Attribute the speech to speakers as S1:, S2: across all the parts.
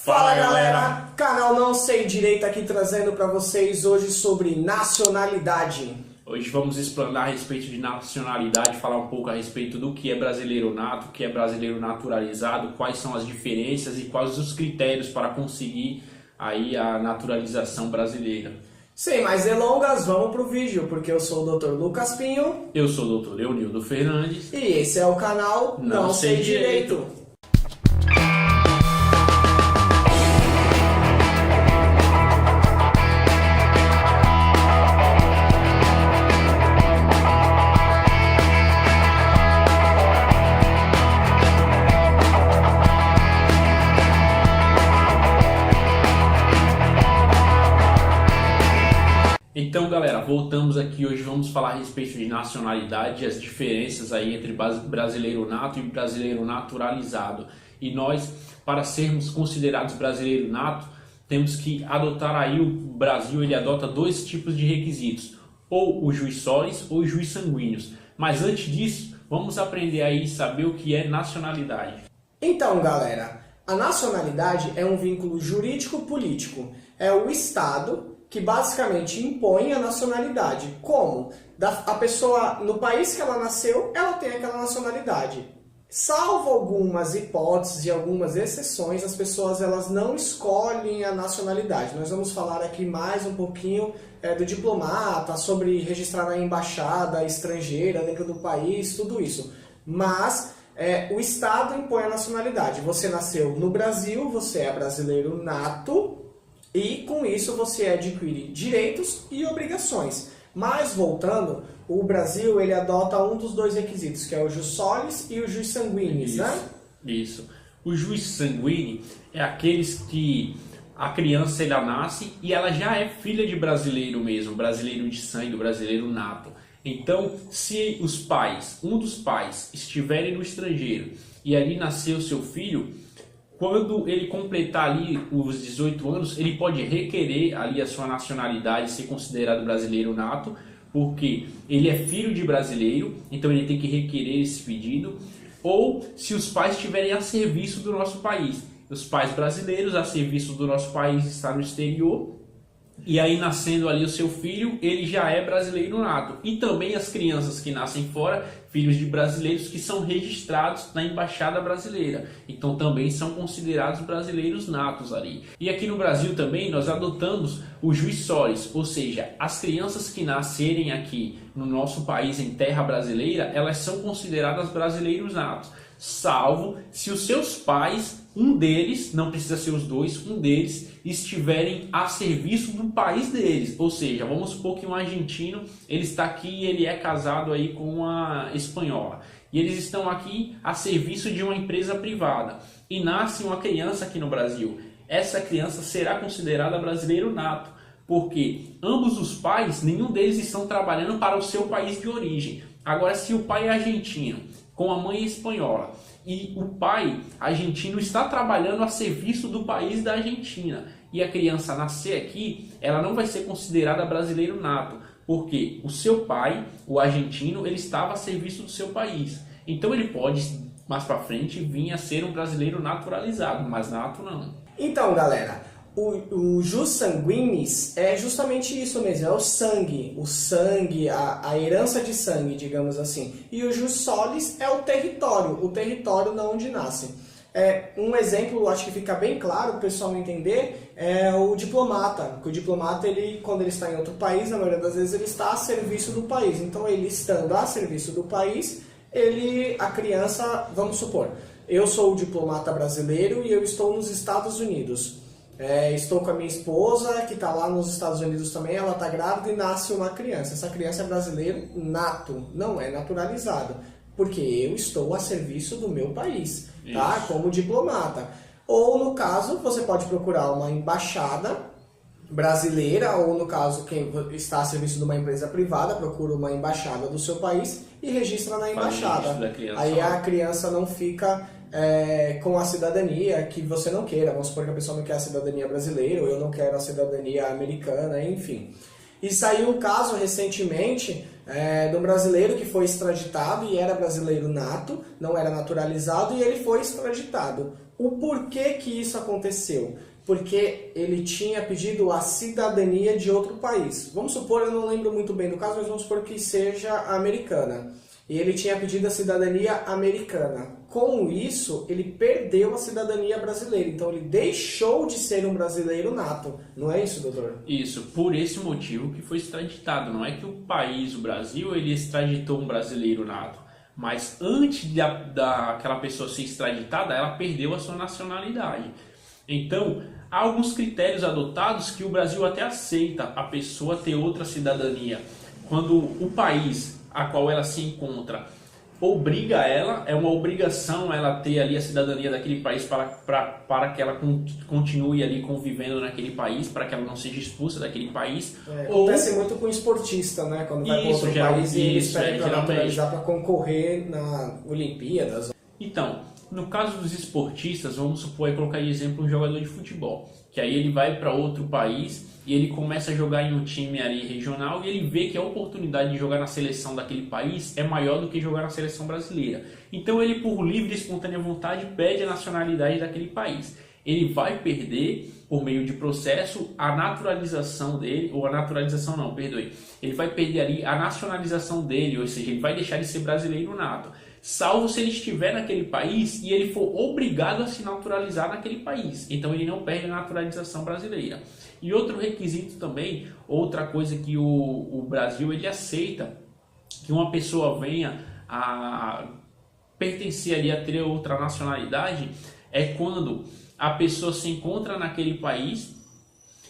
S1: Fala galera, canal Não Sei Direito aqui trazendo para vocês hoje sobre nacionalidade.
S2: Hoje vamos explanar a respeito de nacionalidade, falar um pouco a respeito do que é brasileiro nato, o que é brasileiro naturalizado, quais são as diferenças e quais os critérios para conseguir aí a naturalização brasileira.
S1: Sem mais delongas, vamos pro vídeo, porque eu sou o Dr. Lucas Pinho.
S2: Eu sou o Dr. Leonildo Fernandes.
S1: E esse é o canal Não Sei Direito.
S2: Então galera, voltamos aqui, hoje vamos falar a respeito de nacionalidade, as diferenças aí entre brasileiro nato e brasileiro naturalizado. E nós, para sermos considerados brasileiro nato, temos que adotar aí, o Brasil ele adota dois tipos de requisitos, ou o juiz solis ou o juiz sanguíneos. Mas antes disso, vamos aprender aí e saber o que é nacionalidade.
S1: Então galera, a nacionalidade é um vínculo jurídico-político, é o Estado que basicamente impõe a nacionalidade. Como? A pessoa, no país que ela nasceu, ela tem aquela nacionalidade. Salvo algumas hipóteses e algumas exceções, as pessoas elas não escolhem a nacionalidade. Nós vamos falar aqui mais um pouquinho do diplomata, sobre registrar na embaixada estrangeira dentro do país, tudo isso. Mas o Estado impõe a nacionalidade. Você nasceu no Brasil, você é brasileiro nato, e com isso você adquire direitos e obrigações. Mas voltando, o Brasil ele adota um dos dois requisitos, que é o jus solis e o jus sanguinis, né?
S2: Isso. O jus sanguíneo é aqueles que a criança ela nasce e ela já é filha de brasileiro mesmo, brasileiro de sangue, brasileiro nato. Então, se os pais, um dos pais estiverem no estrangeiro e ali nasceu seu filho, quando ele completar ali os 18 anos, ele pode requerer ali a sua nacionalidade, ser considerado brasileiro nato, porque ele é filho de brasileiro, então ele tem que requerer esse pedido. Ou se os pais estiverem a serviço do nosso país, os pais brasileiros a serviço do nosso país estão no exterior, e aí nascendo ali o seu filho, ele já é brasileiro nato. E também as crianças que nascem fora, filhos de brasileiros que são registrados na embaixada brasileira. Então também são considerados brasileiros natos ali. E aqui no Brasil também nós adotamos o jus solis, ou seja, as crianças que nascerem aqui no nosso país em terra brasileira, elas são consideradas brasileiros natos. Salvo se os seus pais, um deles, não precisa ser os dois, um deles estiverem a serviço do país deles. Ou seja, vamos supor que um argentino, ele está aqui e ele é casado aí com uma espanhola. E eles estão aqui a serviço de uma empresa privada. E nasce uma criança aqui no Brasil. Essa criança será considerada brasileiro nato, porque ambos os pais, nenhum deles estão trabalhando para o seu país de origem. Agora, se o pai é argentino, com a mãe espanhola, e o pai argentino está trabalhando a serviço do país da Argentina, e a criança nascer aqui, ela não vai ser considerada brasileiro nato, porque o seu pai, o argentino, ele estava a serviço do seu país. Então ele pode, mais para frente, vir a ser um brasileiro naturalizado, mas nato não.
S1: Então galera, o jus sanguinis é justamente isso mesmo, é o sangue, a herança de sangue, digamos assim. E o jus solis é o território de onde nasce. Um exemplo, acho que fica bem claro para o pessoal entender, é o diplomata. Que o diplomata, quando ele está em outro país, na maioria das vezes ele está a serviço do país. Então ele estando a serviço do país, a criança, vamos supor, eu sou o diplomata brasileiro e eu estou nos Estados Unidos. Estou com a minha esposa, que está lá nos Estados Unidos também, ela está grávida e nasce uma criança. Essa criança é brasileiro nato, não é naturalizado, porque eu estou a serviço do meu país, tá? Como diplomata. Ou no caso, você pode procurar uma embaixada brasileira, ou no caso, quem está a serviço de uma empresa privada, procura uma embaixada do seu país e registra na embaixada. Aí a criança não fica com a cidadania que você não queira. Vamos supor que a pessoa não quer a cidadania brasileira, ou eu não quero a cidadania americana, enfim. E saiu um caso recentemente de um brasileiro que foi extraditado e era brasileiro nato, não era naturalizado, e ele foi extraditado. O porquê que isso aconteceu? Porque ele tinha pedido a cidadania de outro país. Vamos supor, eu não lembro muito bem do caso, mas vamos supor que seja americana. E ele tinha pedido a cidadania americana. Com isso, ele perdeu a cidadania brasileira. Então, ele deixou de ser um brasileiro nato. Não é isso, doutor?
S2: Isso, por esse motivo que foi extraditado. Não é que o país, o Brasil, ele extraditou um brasileiro nato. Mas antes daquela pessoa ser extraditada, ela perdeu a sua nacionalidade. Então, há alguns critérios adotados que o Brasil até aceita a pessoa ter outra cidadania. Quando o país a qual ela se encontra obriga ela, é uma obrigação ela ter ali a cidadania daquele país para que ela continue ali convivendo naquele país, para que ela não seja expulsa daquele país.
S1: Acontece muito com esportista, né? Quando vai para outro país e eles pedem para naturalizar para concorrer na Olimpíadas.
S2: Então, no caso dos esportistas, vamos supor, eu colocar de exemplo um jogador de futebol, que aí ele vai para outro país e ele começa a jogar em um time ali regional e ele vê que a oportunidade de jogar na seleção daquele país é maior do que jogar na seleção brasileira. Então ele, por livre e espontânea vontade, pede a nacionalidade daquele país. Ele vai perder, por meio de processo, a naturalização dele, ou a naturalização não, perdoe. Ele vai perder ali a nacionalização dele, ou seja, ele vai deixar de ser brasileiro nato. Salvo se ele estiver naquele país e ele for obrigado a se naturalizar naquele país. Então ele não perde a naturalização brasileira. E outro requisito também, outra coisa que o Brasil ele aceita, que uma pessoa venha a pertencer ali a ter outra nacionalidade, é quando a pessoa se encontra naquele país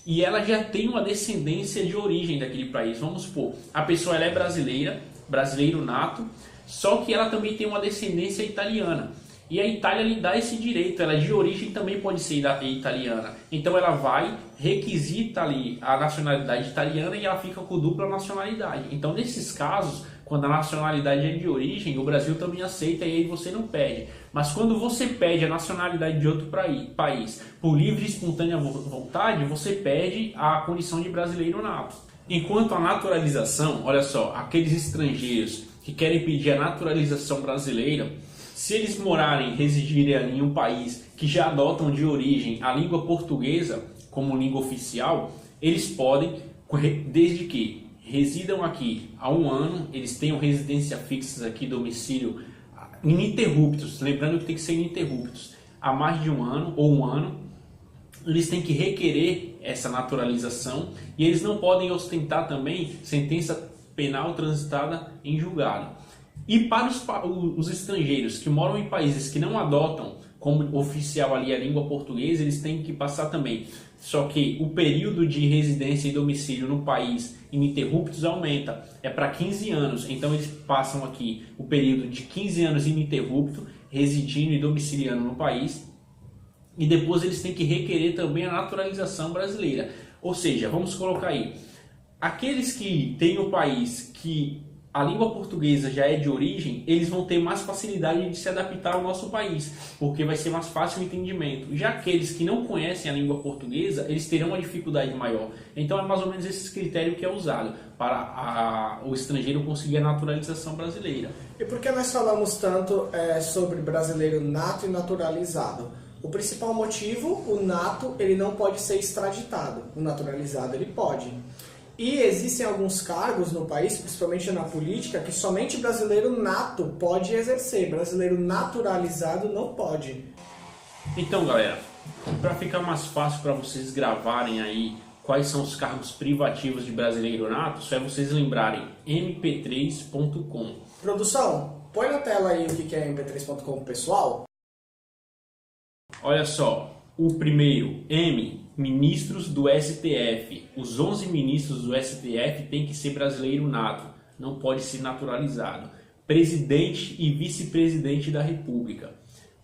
S2: e ela já tem uma descendência de origem daquele país. Vamos supor, a pessoa ela é brasileira, brasileiro nato, só que ela também tem uma descendência italiana. E a Itália lhe dá esse direito, ela de origem também pode ser italiana. Então ela vai, requisita ali a nacionalidade italiana e ela fica com dupla nacionalidade. Então nesses casos, quando a nacionalidade é de origem, o Brasil também aceita e aí você não pede. Mas quando você pede a nacionalidade de outro país por livre e espontânea vontade, você pede a condição de brasileiro nato. Enquanto a naturalização, olha só, aqueles estrangeiros que querem pedir a naturalização brasileira, se eles morarem, residirem em um país que já adotam de origem a língua portuguesa como língua oficial, eles podem, desde que residam aqui há um ano, eles tenham residência fixa aqui, domicílio ininterruptos, lembrando que tem que ser ininterruptos, há mais de um ano ou um ano, eles têm que requerer essa naturalização e eles não podem ostentar também sentença penal transitada em julgado. E para os estrangeiros que moram em países que não adotam como oficial ali a língua portuguesa, eles têm que passar também. Só que o período de residência e domicílio no país ininterruptos aumenta, é para 15 anos. Então eles passam aqui o período de 15 anos ininterrupto, residindo e domiciliando no país. E depois eles têm que requerer também a naturalização brasileira. Ou seja, vamos colocar aí, aqueles que têm o país que a língua portuguesa já é de origem, eles vão ter mais facilidade de se adaptar ao nosso país, porque vai ser mais fácil o entendimento. Já aqueles que não conhecem a língua portuguesa, eles terão uma dificuldade maior. Então é mais ou menos esse critério que é usado para o estrangeiro conseguir a naturalização brasileira.
S1: E por que nós falamos tanto sobre brasileiro nato e naturalizado? O principal motivo, o nato, ele não pode ser extraditado. O naturalizado, ele pode. E existem alguns cargos no país, principalmente na política, que somente brasileiro nato pode exercer. Brasileiro naturalizado não pode.
S2: Então, galera, para ficar mais fácil para vocês gravarem aí quais são os cargos privativos de brasileiro nato, só é vocês lembrarem mp3.com.
S1: Produção, põe na tela aí o que é mp3.com, pessoal.
S2: Olha só, o primeiro, M, ministros do STF. Os 11 ministros do STF têm que ser brasileiro nato, não pode ser naturalizado. Presidente e vice-presidente da República.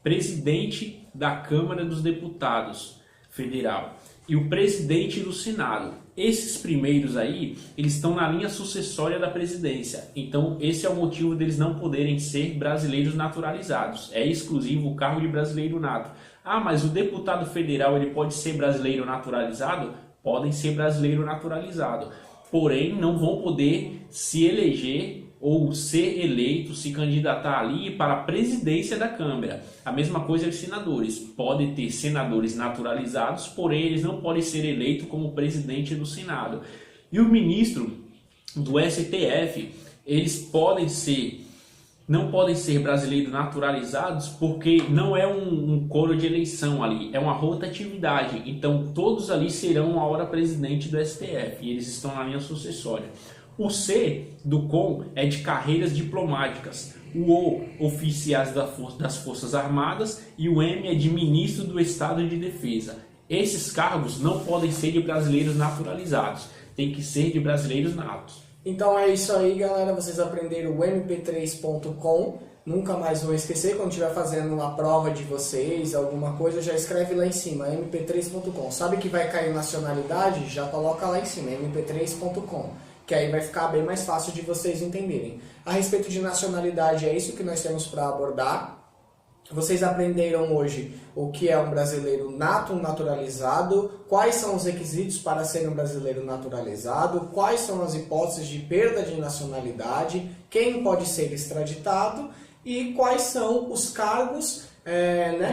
S2: Presidente da Câmara dos Deputados Federal. E o presidente do Senado. Esses primeiros aí, eles estão na linha sucessória da presidência. Então, esse é o motivo deles não poderem ser brasileiros naturalizados. É exclusivo o cargo de brasileiro nato. Ah, mas o deputado federal ele pode ser brasileiro naturalizado? Podem ser brasileiro naturalizado. Porém, não vão poder se eleger ou ser eleito, se candidatar ali para a presidência da Câmara. A mesma coisa os senadores. Podem ter senadores naturalizados, porém eles não podem ser eleitos como presidente do Senado. E o ministro do STF, eles não podem ser brasileiros naturalizados porque não é um coro de eleição ali, é uma rotatividade. Então todos ali serão a hora presidente do STF e eles estão na linha sucessória. O C do COM é de carreiras diplomáticas, o O, oficiais das Forças Armadas, e o M é de ministro do Estado de Defesa. Esses cargos não podem ser de brasileiros naturalizados, tem que ser de brasileiros natos.
S1: Então é isso aí, galera. Vocês aprenderam o mp3.com. Nunca mais vão esquecer. Quando estiver fazendo uma prova de vocês, alguma coisa, já escreve lá em cima, mp3.com. Sabe que vai cair nacionalidade? Já coloca lá em cima, mp3.com. Que aí vai ficar bem mais fácil de vocês entenderem. A respeito de nacionalidade, é isso que nós temos para abordar. Vocês aprenderam hoje o que é um brasileiro nato, um naturalizado, quais são os requisitos para ser um brasileiro naturalizado, quais são as hipóteses de perda de nacionalidade, quem pode ser extraditado e quais são os cargos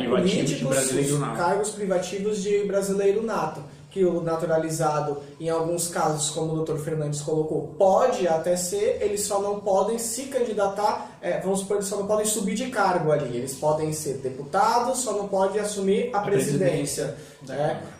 S1: políticos, os cargos privativos de brasileiro nato. Que o naturalizado, em alguns casos, como o Dr. Fernandes colocou, pode até ser, eles só não podem se candidatar, vamos supor, eles só não podem subir de cargo ali, eles podem ser deputados, só não podem assumir a presidência.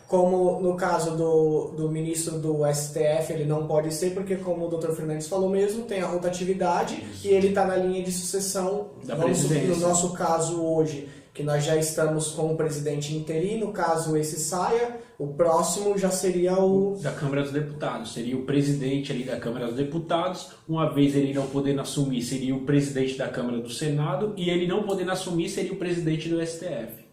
S1: Como no caso do ministro do STF, ele não pode ser, porque como o Dr. Fernandes falou mesmo, tem a rotatividade e ele está na linha de sucessão, no nosso caso hoje, que nós já estamos com o presidente interino, caso esse saia, o próximo já seria o...
S2: Da Câmara dos Deputados, seria o presidente ali da Câmara dos Deputados, uma vez ele não podendo assumir, seria o presidente da Câmara do Senado, e ele não podendo assumir, seria o presidente do STF.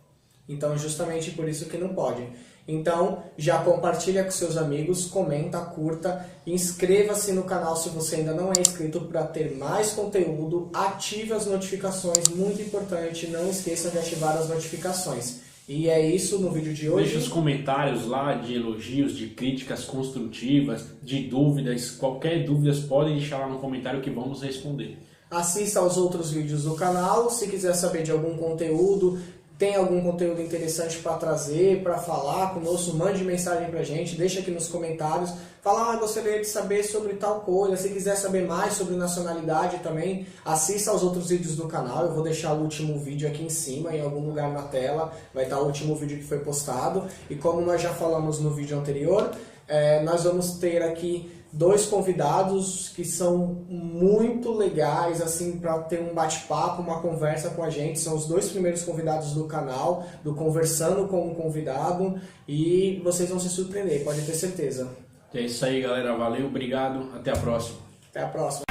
S1: Então, justamente por isso que não pode. Então, já compartilha com seus amigos, comenta, curta, inscreva-se no canal se você ainda não é inscrito para ter mais conteúdo, ative as notificações, muito importante, não esqueça de ativar as notificações. E é isso no vídeo de hoje.
S2: Deixe os comentários lá de elogios, de críticas construtivas, de dúvidas, qualquer dúvida podem deixar lá no comentário que vamos responder.
S1: Assista aos outros vídeos do canal, se quiser saber de algum conteúdo, tem algum conteúdo interessante para trazer, para falar conosco, mande mensagem para a gente, deixa aqui nos comentários. Fala, gostaria de saber sobre tal coisa, se quiser saber mais sobre nacionalidade também, assista aos outros vídeos do canal, eu vou deixar o último vídeo aqui em cima, em algum lugar na tela, vai estar o último vídeo que foi postado. E como nós já falamos no vídeo anterior, nós vamos ter aqui 2 convidados que são muito legais, assim, para ter um bate-papo, uma conversa com a gente. São os 2 primeiros convidados do canal, do Conversando com um Convidado, e vocês vão se surpreender, pode ter certeza.
S2: É isso aí, galera. Valeu, obrigado. Até a próxima.
S1: Até a próxima.